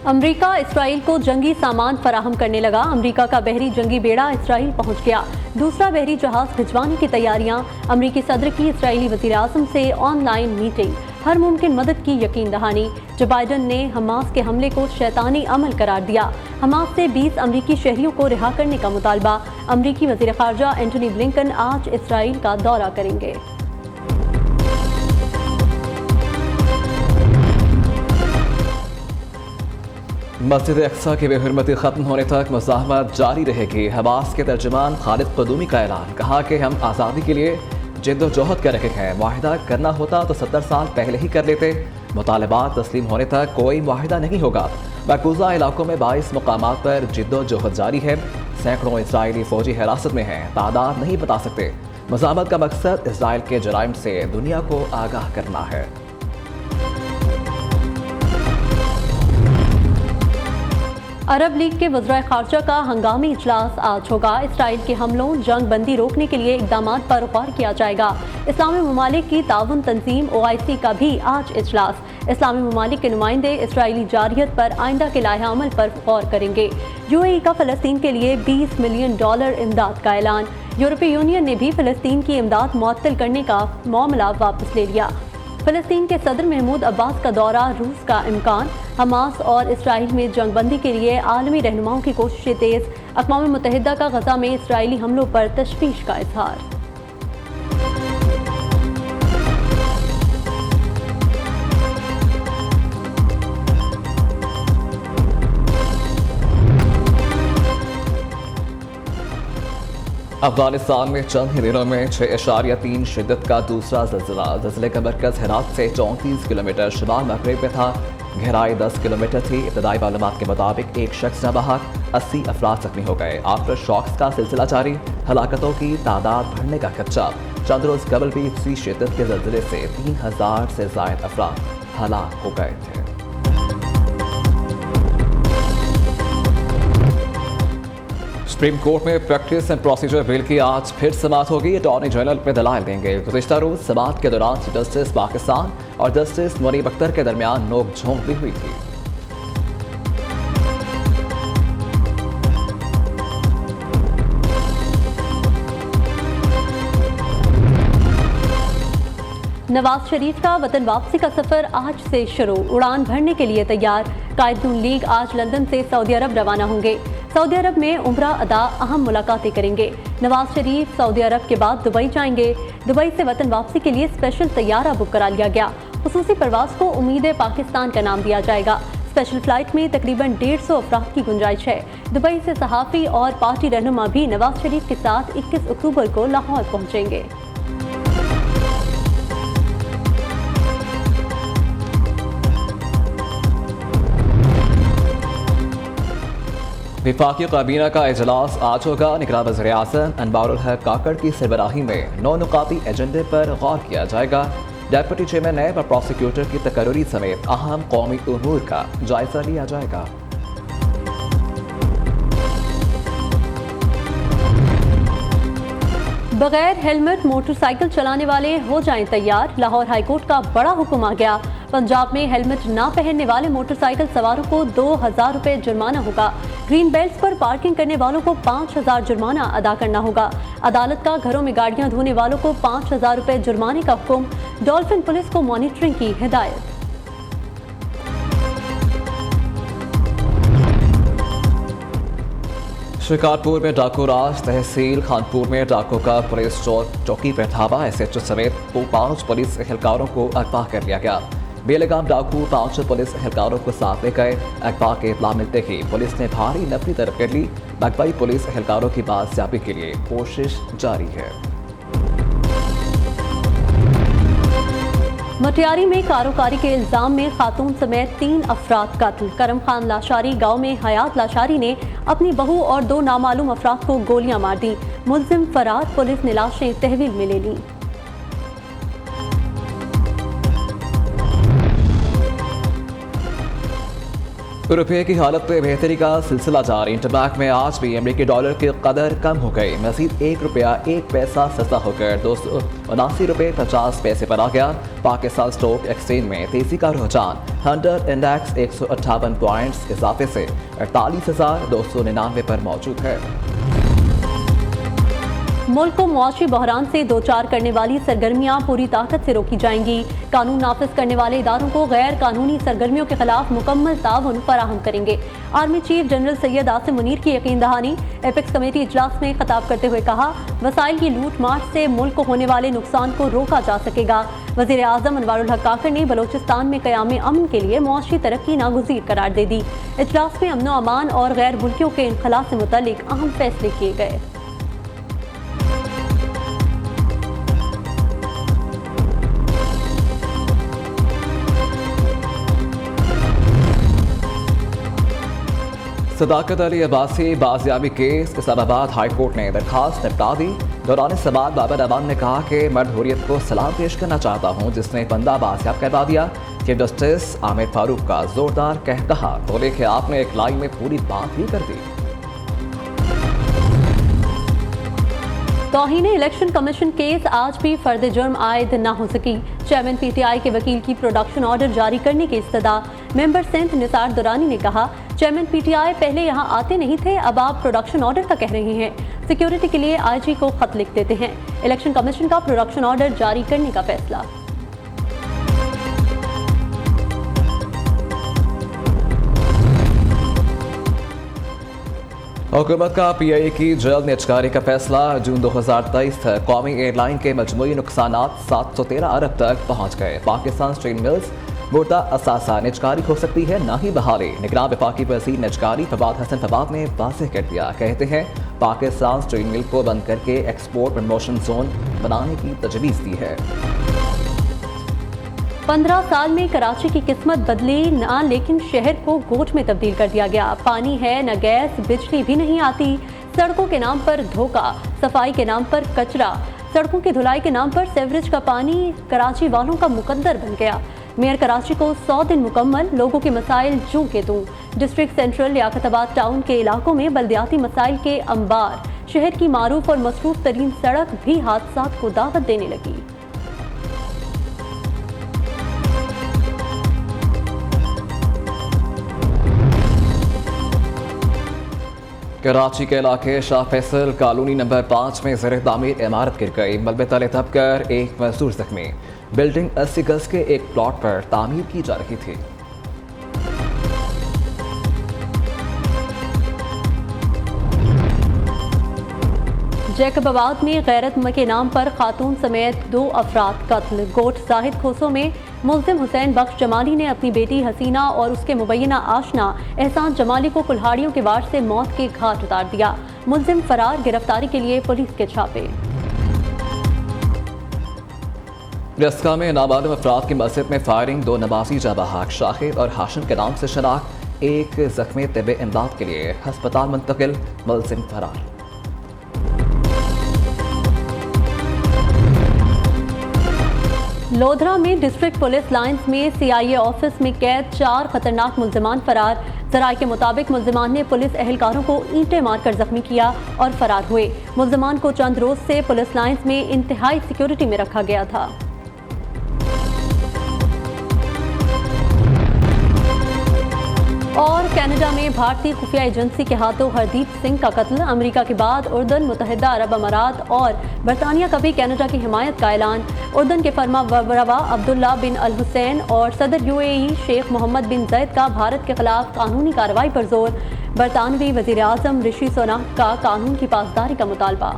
America Israel को जंगी सामान फराहम करने लगा। अमेरिका का बहरी जंगी बेड़ा इसराइल पहुंच गया। दूसरा बहरी जहाज भिजवाने की तैयारियां। अमेरिकी सदर की इसराइली वज़ीर-ए-आज़म से ऑनलाइन मीटिंग। हर मुमकिन मदद की यकीन दहानी। जो बाइडन ने हमास के हमले को शैतानी अमल करार दिया। हमास से 20 अमेरिकी शहरियों को रिहा करने का मुतालबा। अमेरिकी वज़ीर ख़ारजा एंटनी ब्लिंकन आज इसराइल का दौरा करेंगे। मस्जिद अक्सा की बेहरमती खत्म होने तक मुज़ाहमत जारी रहेगी। हमास के तर्जुमान खालिद क़दूमी का ऐलान। कहा कि हम आज़ादी के लिए जिद्दोजहद कर रहे हैं। मुआहिदा करना होता तो 70 साल पहले ही कर लेते। मुतालबात तस्लीम होने तक कोई मुआहिदा नहीं होगा। मकबूजा इलाकों में 22 मुकामात पर जिद्दोजहद जारी है। सैकड़ों इसराइली फौजी हिरासत में हैं। तादाद नहीं बता सकते। मुज़ाहमत का मकसद इसराइल के जराइम से दुनिया को आगाह करना है। अरब लीग के वज़राए ख़ारजा का हंगामी इजलास आज होगा। इसराइल के हमलों जंग बंदी रोकने के लिए इक़दाम पर गौर किया जाएगा। इस्लामी ममालिक की ताउन तंजीम OIC का भी आज इजलास। इस्लामी ममालिक के नुमाइंदे इसराइली जारियत पर आइंदा के लाहे अमल पर गौर करेंगे। UAE का फ़लस्तीन के लिए $20 मिलियन इमदाद का ऐलान। यूरोपीय यूनियन ने भी फ़लस्तीन की इमदाद मुअत्तल करने का मामला वापस ले लिया। फ़लस्तीन के सदर महमूद अब्बास का दौरा, रूस का इम्कान। हमास और इसराइल में जंगबंदी के लिए आलमी रहनुमाओं की कोशिशें तेज़। अक़वाम मुत्तहिदा का गज़ा में इसराइली हमलों पर तशवीश का इज़हार। अफगानिस्तान में चंद ही दिनों में 6.3 शिद्दत का दूसरा ज़लज़ला। ज़लज़ले का मरकज़ हेरात से 34 किलोमीटर शुमाल मगरिब में था। गहराई 10 किलोमीटर थी। इब्तदाई मालूमात के मुताबिक एक शख्स नबाहक, 80 अफराद जख्मी हो गए। आफ्टर शॉक्स का सिलसिला जारी। हलाकतों की तादाद बढ़ने का खदशा। चंद रोज़ कबल भी इसी शिद्दत के ज़लज़ले से 3000 से ज़ायद अफराद हलाक हो गए थे। सुप्रीम कोर्ट में प्रैक्टिस एंड प्रोसीजर बिल की आज फिर समाअत होगी। अटॉर्नी जनरल में दलाइल देंगे। गुज़िश्ता रोज समाअत के दौरान जस्टिस पाकिस्तान और जस्टिस मुनीब अख्तर के दरमियान नोक-झोंक भी हुई थी। नवाज शरीफ का वतन वापसी का सफर आज से शुरू। उड़ान भरने के लिए तैयार। कायदून लीग आज लंदन से सऊदी अरब रवाना होंगे। सऊदी अरब में उम्रा अदा अहम मुलाकातें करेंगे। नवाज शरीफ सऊदी अरब के बाद दुबई जाएंगे। दुबई से वतन वापसी के लिए स्पेशल तैयारा बुक करा लिया गया। खुसूसी परवाज को उम्मीद पाकिस्तान का नाम दिया जाएगा। स्पेशल फ्लाइट में तकरीबन 150 अफराद की गुंजाइश है। दुबई से सहाफ़ी और पार्टी रहनुमा भी नवाज शरीफ के साथ 21 अक्टूबर को लाहौर पहुंचेंगे। विफाकी काबीना का इजलास आज होगा। निगरान वज़ीर-ए-आज़म अनवारुल हक काकड़ की सरबराही में 9 नुकाती एजेंडे पर गौर किया जाएगा। डेप्यूटी चेयरमैन नैब और प्रोसिक्यूटर की तकर्री समेत अहम कौमी उमूर का जायजा लिया जाएगा। बगैर हेलमेट मोटरसाइकिल चलाने वाले हो जाएं तैयार। लाहौर हाईकोर्ट का बड़ा हुक्म आ गया। पंजाब में हेलमेट ना पहनने वाले मोटरसाइकिल सवारों को 2000 रुपये जुर्माना होगा। ग्रीन बेल्ट पर पार्किंग करने वालों को 5000 जुर्माना अदा करना होगा। अदालत का घरों में गाड़ियां धोने वालों को 5000 रुपये जुर्माने का हुक्म। डॉल्फिन पुलिस को मॉनिटरिंग की हिदायत। शिकारपुर में डाकू राज। तहसील खानपुर में डाकू का पुलिस चौकी पर धावा। SHO समेत 5 पुलिस एहलकारों को अगवा कर लिया गया। बेलगाम डाकू 5 पुलिस एहलकारों को साथ ले गए। अगवा के इत्तला मिलते ही पुलिस ने भारी नफरी तरफ कर ली। अगवाई पुलिस एहलकारों की बाजियाबी के लिए कोशिश जारी है। मटियारी में कारोकारी के इल्जाम में खातून समेत 3 अफराद कत्ल। करम खान लाशारी गांव में हयात लाशारी ने अपनी बहू और 2 नामालूम अफराद को गोलियां मार दी। मुल्जिम फरार। पुलिस ने लाशें तहवील में ले ली। रुपये की हालत में बेहतरी का सिलसिला जारी। इंटरबैंक में आज भी अमेरिकी डॉलर की कदर कम हो गई। मजीद 1 रुपया 1 पैसा सस्ता होकर 279 रुपये 50 पैसे पर आ गया। पाकिस्तान स्टॉक एक्सचेंज में तेजी का रुझान। 100 इंडेक्स 158 पॉइंट्स इजाफे से 48,299 पर मौजूद है। मुल्क को मुआशी बहरान से दो चार करने वाली सरगर्मियां पूरी ताकत से रोकी जाएंगी। कानून नाफिज करने वाले इदारों को गैर कानूनी सरगर्मियों के खिलाफ मुकम्मल ताउन फराहम करेंगे। Army chief general Syed Asim Munir की यकीन दहानी। एपेक्स कमेटी इजलास में खिताब करते हुए कहा, वसाइल की लूट मार से मुल्क को होने वाले नुकसान को रोका जा सकेगा। वज़ीर आज़म अनवारुल हक काकर ने बलोचिस्तान में क़याम अमन के लिए मुआशी तरक्की नागुज़ीर करार दे दी। इजलास में अमन अमान और गैर मुल्कियों के इनखला से मुतल्लिक अहम फैसले किए गए। सदाकत अली अब्बासी बाजियाबी केस इस्लामाबाद हाई कोर्ट ने दरखास्त निपटा दी। दौरान सवाल बाबर अमान ने कहा कि मर्द हुर्रियत को सलाम पेश करना चाहता हूँ जिसने बंदा बाजियाब करवा दिया। चीफ जस्टिस आमिर फारूक का जोरदार कहा, बोले कि आपने एक लाइन में पूरी बात ही कर दी। तौहीन इलेक्शन कमीशन केस आज भी फर्द जुर्म आयद न हो सकी। चेयरमैन PTI के वकील की प्रोडक्शन ऑर्डर जारी करने की इस्तदा। मेंबर सेंट निसार दुरानी ने कहा, चेयरमैन PTI पहले यहाँ आते नहीं थे, अब आप प्रोडक्शन ऑर्डर का कह रहे हैं। सिक्योरिटी के लिए IG को खत लिख देते हैं। इलेक्शन कमीशन का प्रोडक्शन ऑर्डर जारी करने का फैसला। हुकूमत का PIA की जल्द निजकारी का फैसला। जून 2023 तक कौमी एयरलाइन के मजमूई नुकसानात 713 अरब तक पहुँच गए। पाकिस्तान स्टील मिल्स मुर्दा असासा निजकारी हो सकती है, ना ही बहाली। निगरान वफाकी वज़ीर निजकारी फवाद हसन फवाद ने वाज़ेह कर दिया। कहते हैं पाकिस्तान स्टील मिल को बंद करके एक्सपोर्ट प्रमोशन जोन बनाने की तजवीज़ दी है। 15 साल में कराची की किस्मत बदली ना, लेकिन शहर को गोठ में तब्दील कर दिया गया। पानी है न गैस, बिजली भी नहीं आती। सड़कों के नाम पर धोखा, सफाई के नाम पर कचरा, सड़कों की धुलाई के नाम पर सेवरेज का पानी कराची वालों का मुकद्दर बन गया। मेयर कराची को 100 दिन मुकम्मल, लोगों के मसाइल जूं के तूं। डिस्ट्रिक्ट सेंट्रल लियाकताबाद टाउन के इलाकों में बल्दियाती मसाइल के अंबार। शहर की मारूफ और मसरूफ तरीन सड़क भी हादसात को दावत देने लगी। कराची के इलाके शाह फैसल कॉलोनी नंबर 5 में ज़र तामीर इमारत गिर गई। मलबे तले दबकर एक मजदूर जख्मी। बिल्डिंग 80 गज के एक प्लॉट पर तामीर की जा रही थी। जैकबाबाद में गैरत के नाम पर खातून समेत 2 अफराद कत्ल। गोठ जाहिद खोसो में मुल्जिम हुसैन बख्श जमाली ने अपनी बेटी हसीना और उसके मुबैना आशना एहसान जमाली को कुल्हाड़ियों के वार से मौत के घाट उतार दिया। मुल्जिम फरार, गिरफ्तारी के लिए पुलिस के छापे। रस्का में नाबालिग अफराद की मस्जिद में फायरिंग। 2 नमाजी जाँ बहक, शाहिद और हाशिम के नाम से शनाख्त। एक जख्मी तबे इमदाद के लिए हस्पताल मुंतकिल, मुल्जिम फरार। लोधरा में डिस्ट्रिक्ट पुलिस लाइंस में CIA ऑफिस में कैद 4 खतरनाक मुल्जिमान फरार। जराये के मुताबिक मुल्जिमान ने पुलिस एहलकारों को ईंटें मारकर जख्मी किया और फरार हुए। मुल्जिमान को चंद रोज से पुलिस लाइंस में इंतहाई सिक्योरिटी में रखा गया था। और कनाडा में भारतीय खुफिया एजेंसी के हाथों हरदीप सिंह का कत्ल। अमेरिका के बाद उर्दन, मुत्तहिदा अरब अमारात और बरतानिया का भी कनाडा की हिमायत का ऐलान। उर्दन के फरमा अब्दुल्ला बिन अल हुसैन और सदर UAE शेख मोहम्मद बिन जैद का भारत के खिलाफ कानूनी कार्रवाई पर जोर। बरतानवी वज़ीर आज़म ऋषि सुनाक का कानून की पासदारी का मुतालबा।